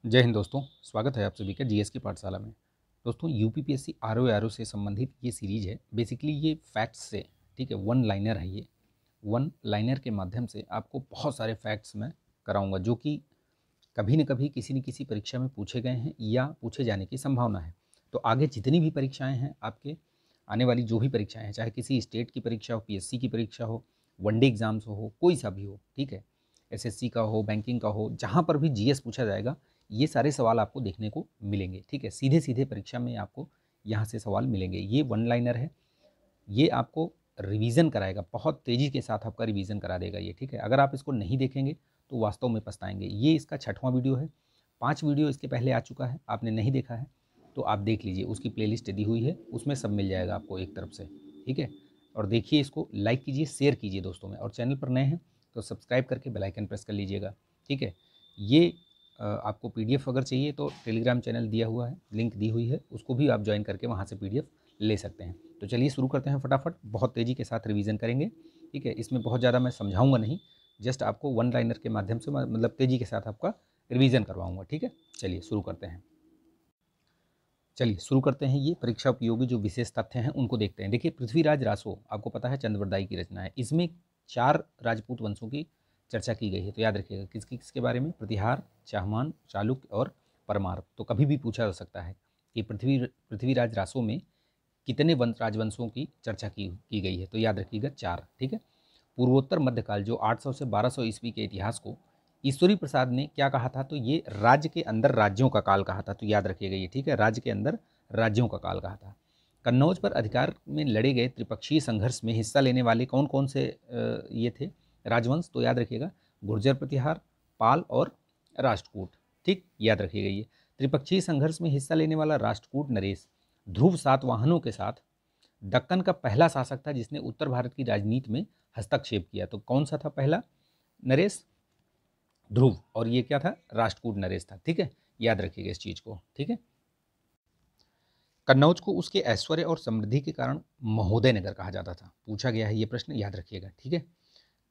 जय हिंद दोस्तों, स्वागत है आप सभी का जीएस की पाठशाला में। दोस्तों यूपीपीएससी आरओ से संबंधित ये सीरीज है। बेसिकली ये फैक्ट्स से, ठीक है, वन लाइनर है। ये वन लाइनर के माध्यम से आपको बहुत सारे फैक्ट्स मैं कराऊंगा जो कि कभी न कभी किसी न किसी परीक्षा में पूछे गए हैं या पूछे जाने की संभावना है। तो आगे जितनी भी परीक्षाएं हैं आपके, आने वाली जो भी परीक्षाएं हैं, चाहे किसी स्टेट की परीक्षा हो, पीएससी की परीक्षा हो, वनडे एग्जाम्स हो, कोई सा भी हो, ठीक है, एसएससी का हो, बैंकिंग का हो, जहाँ पर भी जीएस पूछा जाएगा ये सारे सवाल आपको देखने को मिलेंगे। ठीक है, सीधे सीधे परीक्षा में आपको यहाँ से सवाल मिलेंगे। ये वन लाइनर है, ये आपको रिवीजन कराएगा, बहुत तेज़ी के साथ आपका रिवीजन करा देगा ये। ठीक है, अगर आप इसको नहीं देखेंगे तो वास्तव में पछताएंगे। ये इसका 6वां वीडियो है। 5 वीडियो इसके पहले आ चुका है, आपने नहीं देखा है तो आप देख लीजिए, उसकी प्लेलिस्ट दी हुई है, उसमें सब मिल जाएगा आपको एक तरफ से। ठीक है, और देखिए, इसको लाइक कीजिए, शेयर कीजिए दोस्तों में, और चैनल पर नए हैं तो सब्सक्राइब करके बेल आइकन प्रेस कर लीजिएगा। ठीक है, ये आपको पीडीएफ अगर चाहिए तो टेलीग्राम चैनल दिया हुआ है, लिंक दी हुई है, उसको भी आप ज्वाइन करके वहाँ से पीडीएफ ले सकते हैं। तो चलिए शुरू करते हैं फटाफट, बहुत तेज़ी के साथ रिवीजन करेंगे। ठीक है, इसमें बहुत ज़्यादा मैं समझाऊंगा नहीं, जस्ट आपको वन लाइनर के माध्यम से मतलब तेज़ी के साथ आपका रिवीजन करवाऊंगा। ठीक है, चलिए शुरू करते हैं। चलिए शुरू करते हैं। ये परीक्षा उपयोगी जो विशेष तथ्य हैं उनको देखते हैं। देखिए, पृथ्वीराज रासो आपको पता है चंद्रवरदाई की रचना है। इसमें 4 राजपूत वंशों की चर्चा की गई है। तो याद रखिएगा किसके किसके बारे में, प्रतिहार, चाहमान, चालुक्य और परमार। तो कभी भी पूछा जा सकता है कि पृथ्वीराज रासो में कितने राजवंशों की चर्चा की गई है। तो याद रखिएगा 4। ठीक है, पूर्वोत्तर मध्यकाल जो 800 से 1200 ईस्वी के इतिहास को ईश्वरी प्रसाद ने क्या कहा था, तो ये राज्य के अंदर राज्यों का काल कहा था। तो याद रखिएगा ये, ठीक है, राज्य के अंदर राज्यों का काल कहा था। कन्नौज पर अधिकार में लड़े गए त्रिपक्षीय संघर्ष में हिस्सा लेने वाले कौन कौन से ये थे राजवंश, तो याद रखिएगा गुर्जर प्रतिहार, पाल और राष्ट्रकूट। ठीक, याद रखिएगा ये त्रिपक्षीय संघर्ष में हिस्सा लेने वाला राष्ट्रकूट नरेश ध्रुव सातवाहनों के साथ दक्कन का पहला शासक था जिसने उत्तर भारत की राजनीति में हस्तक्षेप किया। तो कौन सा था पहला? नरेश, ध्रुव, और ये क्या था? राष्ट्रकूट नरेश था। ठीक है, याद रखिएगा इस चीज को। ठीक है, कन्नौज को उसके ऐश्वर्य और समृद्धि के कारण महोदय नगर कहा जाता था। पूछा गया है ये प्रश्न, याद रखिएगा। ठीक है,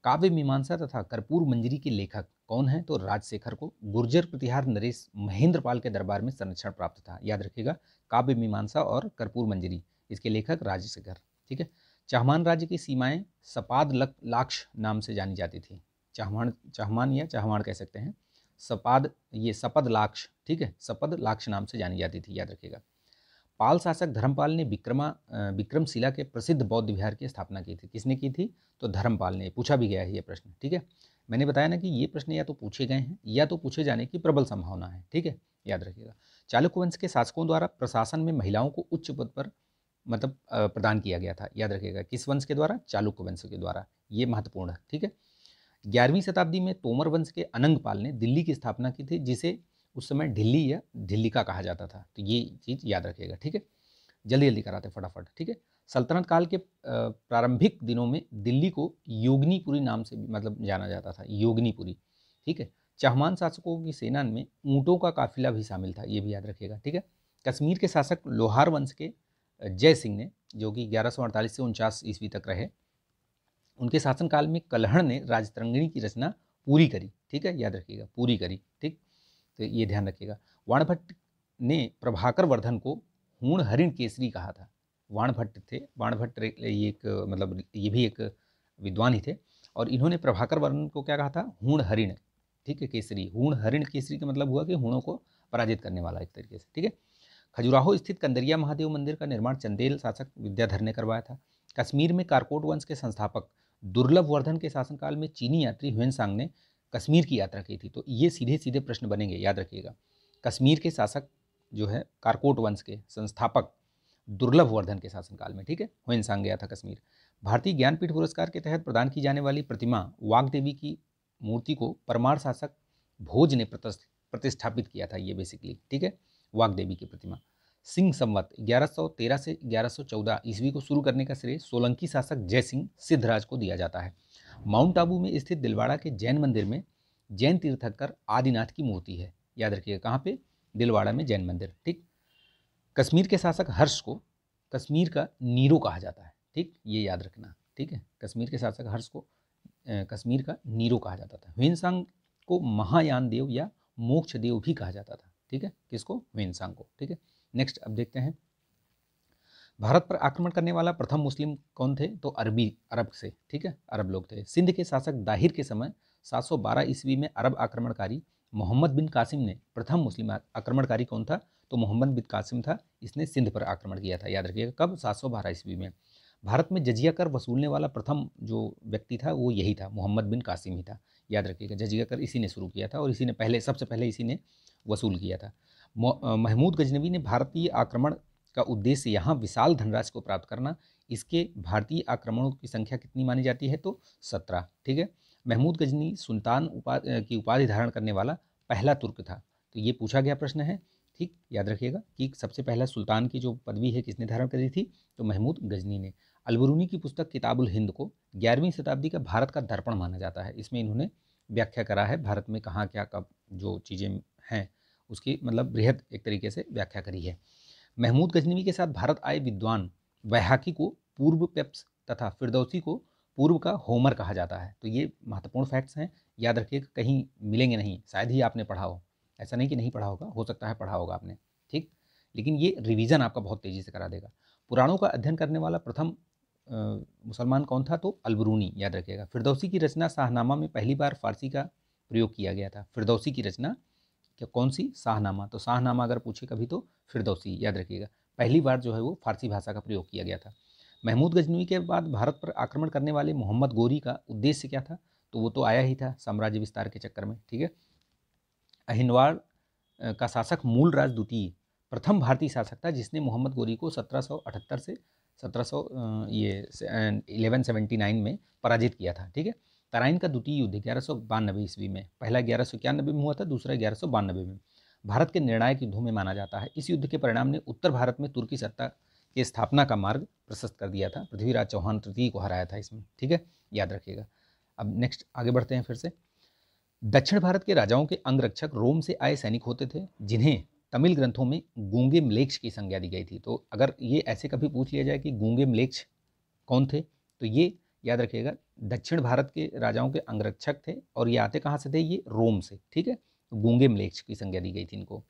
काव्य मीमांसा तथा कर्पूर मंजरी के लेखक कौन है, तो राजशेखर को गुर्जर प्रतिहार नरेश महेंद्रपाल के दरबार में संरक्षण प्राप्त था। याद रखिएगा, काव्य मीमांसा और कर्पूर मंजरी, इसके लेखक राजशेखर। ठीक है, चाहमान राज्य की सीमाएं सपाद लाक्ष नाम से जानी जाती थी। चाहमान या चाहमान कह सकते हैं, सपाद ये सपद लाक्ष, ठीक है, सपद लाक्ष नाम से जानी जाती थी। याद रखिएगा, पाल शासक धर्मपाल ने विक्रमशिला के प्रसिद्ध बौद्ध विहार की स्थापना की थी। किसने की थी? तो धर्मपाल ने। पूछा भी गया है ये प्रश्न। ठीक है, मैंने बताया ना कि ये प्रश्न या तो पूछे गए हैं या तो पूछे जाने की प्रबल संभावना है। ठीक है, याद रखिएगा। चालुक्य वंश के शासकों द्वारा प्रशासन में महिलाओं को उच्च पद पर मतलब प्रदान किया गया था। याद रखिएगा, किस वंश के द्वारा? चालुक्य वंश के द्वारा। ये महत्वपूर्ण है। ठीक है, 11वीं शताब्दी में तोमर वंश के अनंगपाल ने दिल्ली की स्थापना की थी, जिसे उस समय ढिल्ली या ढिल्लिका कहा जाता था। तो ये चीज़ याद रखिएगा। ठीक है, जल्दी जल्दी कराते फटाफट। ठीक है, सल्तनत काल के प्रारंभिक दिनों में दिल्ली को योगनीपुरी नाम से भी मतलब जाना जाता था, योगनीपुरी। ठीक है, चाहमान शासकों की सेना में ऊँटों का काफिला भी शामिल था, ये भी याद रखिएगा। ठीक है, कश्मीर के शासक लोहार वंश के जय सिंह ने, जो कि 1148 से 49 ईस्वी तक रहे, उनके शासनकाल में कलहण ने राजतरंगिणी की रचना पूरी करी। ठीक है, याद रखिएगा, पूरी करी। ठीक, तो ये ध्यान रखिएगा। वाणभट्ट ने प्रभाकर वर्धन को हूण हरिण केसरी कहा था। वाणभट्ट थे, वाणभट्ट ये एक मतलब ये भी एक विद्वान ही थे, और इन्होंने प्रभाकर वर्धन को क्या कहा था? हूण हरिण। ठीक है, केसरी, हूण हरिण केसरी का मतलब हुआ कि हूणों को पराजित करने वाला एक तरीके से। ठीक है, खजुराहो स्थित कंदरिया महादेव मंदिर का निर्माण चंदेल शासक विद्याधर ने करवाया था। कश्मीर में कारकोट वंश के संस्थापक दुर्लभ वर्धन के शासनकाल में चीनी यात्री ह्वेनसांग ने कश्मीर की यात्रा की थी। तो ये सीधे सीधे प्रश्न बनेंगे, याद रखिएगा। कश्मीर के शासक जो है कारकोट वंश के संस्थापक दुर्लभ वर्धन के शासनकाल में, ठीक है, ह्वेनसांग गया था कश्मीर। भारतीय ज्ञानपीठ पुरस्कार के तहत प्रदान की जाने वाली प्रतिमा वाग्देवी की मूर्ति को परमार शासक भोज ने प्रतिष्ठापित किया था। ये बेसिकली, ठीक है, वाग्देवी की प्रतिमा। सिंह संवत 1113 से 1114 ईस्वी को शुरू करने का श्रेय सोलंकी शासक जय सिंह सिद्धराज को दिया जाता है। माउंट आबू में स्थित दिलवाड़ा के जैन मंदिर में जैन तीर्थंकर आदिनाथ की मूर्ति है। याद रखिएगा, कहाँ पे? दिलवाड़ा में जैन मंदिर। ठीक, कश्मीर के शासक हर्ष को कश्मीर का नीरो कहा जाता है। ठीक, ये याद रखना। ठीक है, कश्मीर के शासक हर्ष को कश्मीर का नीरो कहा जाता था। ह्वेनसांग को महायान देव या मोक्ष देव भी कहा जाता था। ठीक है, किसको? ह्वेनसांग को। ठीक है, नेक्स्ट अब देखते हैं, भारत पर आक्रमण करने वाला प्रथम मुस्लिम कौन थे? तो अरब से। ठीक है, अरब लोग थे। सिंध के शासक दाहिर के समय 712 ईस्वी में अरब आक्रमणकारी मोहम्मद बिन कासिम ने, प्रथम मुस्लिम आक्रमणकारी कौन था? तो मोहम्मद बिन कासिम था, इसने सिंध पर आक्रमण किया था। याद रखिएगा, कब? 712 ईस्वी में। भारत में जजिया कर वसूलने वाला प्रथम जो व्यक्ति था वो यही था, मोहम्मद बिन कासिम ही था। याद रखिएगा, जजिया कर इसी ने शुरू किया था और इसी ने पहले, सबसे पहले इसी ने वसूल किया था। महमूद गजनवी ने भारतीय आक्रमण का उद्देश्य यहाँ विशाल धनराशि को प्राप्त करना। इसके भारतीय आक्रमणों की संख्या कितनी मानी जाती है? तो 17। ठीक है, महमूद गजनी सुल्तान की उपाधि धारण करने वाला पहला तुर्क था। तो ये पूछा गया प्रश्न है। ठीक, याद रखिएगा कि सबसे पहला सुल्तान की जो पदवी है किसने धारण करी थी? तो महमूद गजनी ने। अलबरूनी की पुस्तक किताबुल हिंद को 11वीं शताब्दी का भारत का दर्पण माना जाता है। इसमें इन्होंने व्याख्या करा है भारत में कहाँ क्या कब जो चीज़ें हैं उसकी मतलब बृहद एक तरीके से व्याख्या करी है। महमूद गजनवी के साथ भारत आए विद्वान वैहाकी को पूर्व पेप्स तथा फिरदौसी को पूर्व का होमर कहा जाता है। तो ये महत्वपूर्ण फैक्ट्स हैं, याद रखिएगा, कहीं मिलेंगे नहीं, शायद ही आपने पढ़ा हो, ऐसा नहीं कि नहीं पढ़ा होगा, हो सकता है पढ़ा होगा आपने। ठीक, लेकिन ये रिवीजन आपका बहुत तेज़ी से करा देगा। पुराणों का अध्ययन करने वाला प्रथम मुसलमान कौन था? तो अलबरूनी। याद रखिएगा, फिरदौसी की रचना शाहनामा में पहली बार फारसी का प्रयोग किया गया था। फिरदौसी की रचना क्या कौन सी? शाहनामा। तो शाहनामा अगर पूछे कभी तो फिरदौसी। याद रखिएगा, पहली बार जो है वो फारसी भाषा का प्रयोग किया गया था। महमूद गजनवी के बाद भारत पर आक्रमण करने वाले मोहम्मद गोरी का उद्देश्य क्या था? तो वो तो आया ही था साम्राज्य विस्तार के चक्कर में। ठीक है, अहिनवाड़ का शासक मूलराज द्वितीय प्रथम भारतीय शासक था जिसने मोहम्मद गोरी को 1778 से 1179 में पराजित किया था। ठीक है, तराइन का द्वितीय युद्ध 1192 ईस्वी में, पहला 1191 में हुआ था, दूसरा 1192 में, भारत के निर्णायक युद्धों में माना जाता है। इस युद्ध के परिणाम ने उत्तर भारत में तुर्की सत्ता की स्थापना का मार्ग प्रशस्त कर दिया था। पृथ्वीराज चौहान तृतीय को हराया था इसमें। ठीक है, याद रखिएगा। अब नेक्स्ट आगे बढ़ते हैं फिर से। दक्षिण भारत के राजाओं के अंगरक्षक रोम से आए सैनिक होते थे जिन्हें तमिल ग्रंथों में गूंगे म्लेच्छ की संज्ञा दी गई थी। तो अगर ये ऐसे कभी पूछ लिया जाए कि गूंगे म्लेच्छ कौन थे, तो ये याद रखिएगा दक्षिण भारत के राजाओं के अंगरक्षक थे और ये आते कहाँ से थे? ये रोम से। ठीक है, तो गूंगे म्लेच्छ की संज्ञा दी गई थी इनको।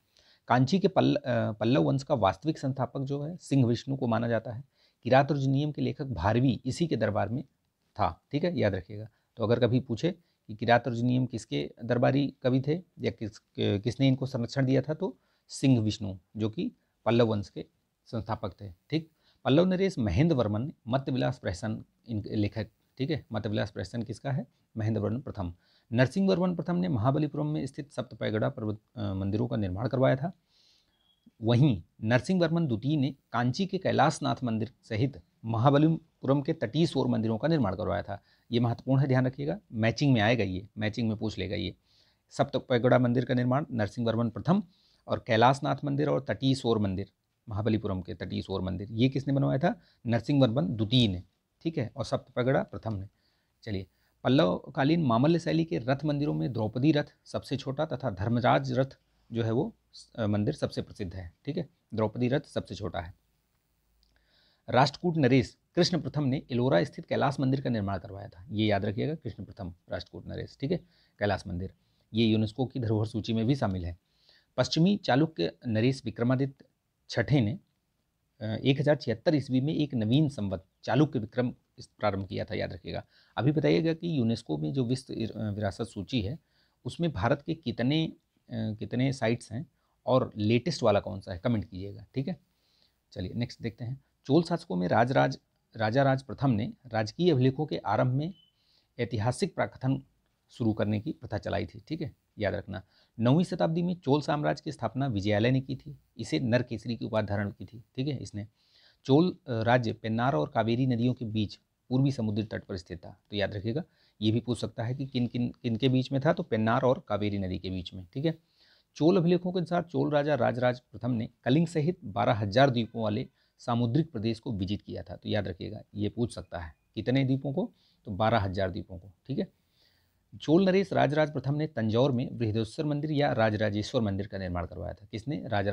कांची के पल्लव वंश का वास्तविक संस्थापक जो है सिंह विष्णु को माना जाता है। किरातुर्जनियम के लेखक भारवी इसी के दरबार में था। ठीक है, याद रखिएगा। तो अगर कभी पूछे कि किरातुर्जनियम किसके दरबारी कवि थे या किसने इनको संरक्षण दिया था, तो सिंह विष्णु जो कि पल्लव वंश के संस्थापक थे। ठीक, पल्लव नरेश महेंद्र वर्मन ने मत्तविलास प्रहसन लेखक। ठीक है, मत्तविलास प्रहसन किसका है? महेंद्र वर्मन प्रथम। नरसिंह वर्मन प्रथम ने महाबलीपुरम में स्थित सप्तपैगड़ा पर्वत मंदिरों का निर्माण करवाया था। वहीं नरसिंह वर्मन द्वितीय ने कांची के कैलाशनाथ मंदिर सहित महाबलीपुरम के तटीय शोर मंदिरों का निर्माण करवाया था। ये महत्वपूर्ण है, ध्यान रखिएगा, मैचिंग में आएगा, ये मैचिंग में पूछ लेगा। ये सप्तपैगड़ा मंदिर का निर्माण नरसिंह वर्मन प्रथम और कैलाशनाथ मंदिर और तटीय शोर मंदिर, महाबलीपुरम के तटीय शोर मंदिर, ये किसने बनवाया था? नरसिंह वर्मन द्वितीय ने। ठीक है, और सप्तपैगड़ा प्रथम ने। चलिए, पल्लवकालीन मामल्य शैली के रथ मंदिरों में द्रौपदी रथ सबसे छोटा तथा धर्मराज रथ जो है वो मंदिर सबसे प्रसिद्ध है। ठीक है, द्रौपदी रथ सबसे छोटा है। राष्ट्रकूट नरेश कृष्ण प्रथम ने एलोरा स्थित कैलाश मंदिर का निर्माण करवाया था। ये याद रखिएगा, कृष्ण प्रथम राष्ट्रकूट नरेश। ठीक है, कैलाश मंदिर ये यूनेस्को की धरोहर सूची में भी शामिल है। पश्चिमी चालुक्य नरेश विक्रमादित्य छठे ने 1076 ईस्वी में एक नवीन संवत चालुक्य विक्रम प्रारंभ किया था। याद रखिएगा। अभी बताइएगा कि यूनेस्को में जो विश्व विरासत सूची है उसमें भारत के कितने साइट्स हैं और लेटेस्ट वाला कौन सा है, कमेंट कीजिएगा। ठीक है, चलिए नेक्स्ट देखते हैं। चोल शासकों में राजा राज प्रथम ने राजकीय अभिलेखों के आरंभ में ऐतिहासिक प्राकथन शुरू करने की प्रथा चलाई थी। ठीक है, याद रखना। 9वीं शताब्दी में चोल साम्राज्य की स्थापना विजयालय ने की थी। इसे नरकेसरी की उपाधि धारण की थी। ठीक है, इसने चोल राज्य पेन्नार और कावेरी नदियों के बीच पूर्वी समुद्री तट पर स्थित था। तो याद रखिएगा, ये भी पूछ सकता है कि किन के बीच में था, तो पेन्नार और कावेरी नदी के बीच में। ठीक है, चोल अभिलेखों के अनुसार चोल राजा राजराज प्रथम ने कलिंग सहित 12,000 द्वीपों वाले सामुद्रिक प्रदेश को विजित किया था। तो याद रखिएगा, ये पूछ सकता है कितने द्वीपों को, तो 12,000 द्वीपों को। ठीक है, चोल नरेश राजराज प्रथम ने तंजौर में बृहदेश्वर मंदिर या राजराजेश्वर मंदिर का निर्माण करवाया था। किसने? राजा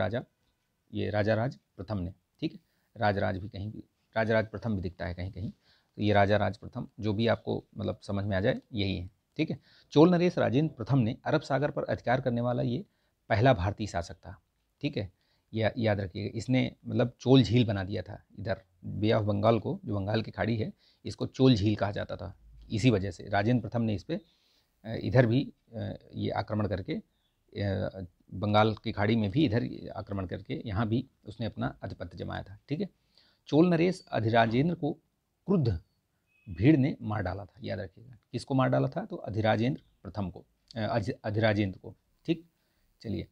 राज प्रथम ने। ठीक है, राजराज भी कहीं भी, राजराज प्रथम भी दिखता है कहीं कहीं, तो ये राजा राज प्रथम जो भी आपको मतलब समझ में आ जाए यही है। ठीक है। चोल नरेश राजेंद्र प्रथम ने अरब सागर पर अधिकार करने वाला ये पहला भारतीय शासक था। ठीक है, याद रखिएगा। इसने मतलब चोल झील बना दिया था इधर बे ऑफ बंगाल को, जो बंगाल की खाड़ी है, इसको चोल झील कहा जाता था। इसी वजह से राजेंद्र प्रथम ने इस पर इधर भी ये आक्रमण करके बंगाल की खाड़ी में भी इधर आक्रमण करके यहाँ भी उसने अपना आधिपत्य जमाया था। ठीक है। चोल नरेश अधिराजेंद्र को क्रुद्ध भीड़ ने मार डाला था। याद रखिएगा, किसको मार डाला था? तो अधिराजेंद्र प्रथम को, अधिराजेंद्र को। ठीक, चलिए।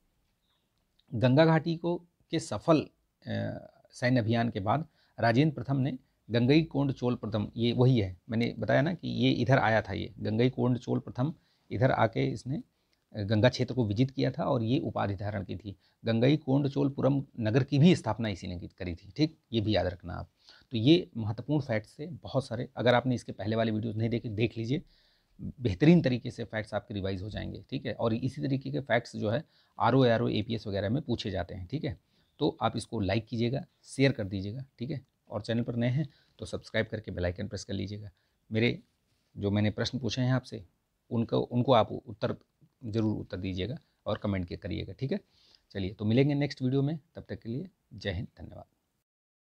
गंगा घाटी को के सफल सैन्य अभियान के बाद राजेंद्र प्रथम ने गंगई कोंड चोल प्रथम, ये वही है, मैंने बताया ना कि ये इधर आया था, ये गंगई कोंड चोल प्रथम इधर आके इसने गंगा क्षेत्र को विजित किया था और ये उपाधि धारण की थी। गंगई कोंड चोलपुरम नगर की भी स्थापना इसी ने करी थी। ठीक, ये भी याद रखना आप। तो ये महत्वपूर्ण फैक्ट्स थे बहुत सारे। अगर आपने इसके पहले वाले वीडियोस नहीं देखे, देख लीजिए, बेहतरीन तरीके से फैक्ट्स आपके रिवाइज हो जाएंगे। ठीक है, और इसी तरीके के फैक्ट्स जो है आरओ APS वगैरह में पूछे जाते हैं। ठीक है, तो आप इसको लाइक कीजिएगा, शेयर कर दीजिएगा। ठीक है, और चैनल पर नए हैं तो सब्सक्राइब करके बेल आइकन प्रेस कर लीजिएगा। मेरे जो मैंने प्रश्न पूछे हैं आपसे, उनको आप ज़रूर उत्तर दीजिएगा और कमेंट करिएगा। ठीक है, चलिए, तो मिलेंगे नेक्स्ट वीडियो में। तब तक के लिए जय हिंद, धन्यवाद।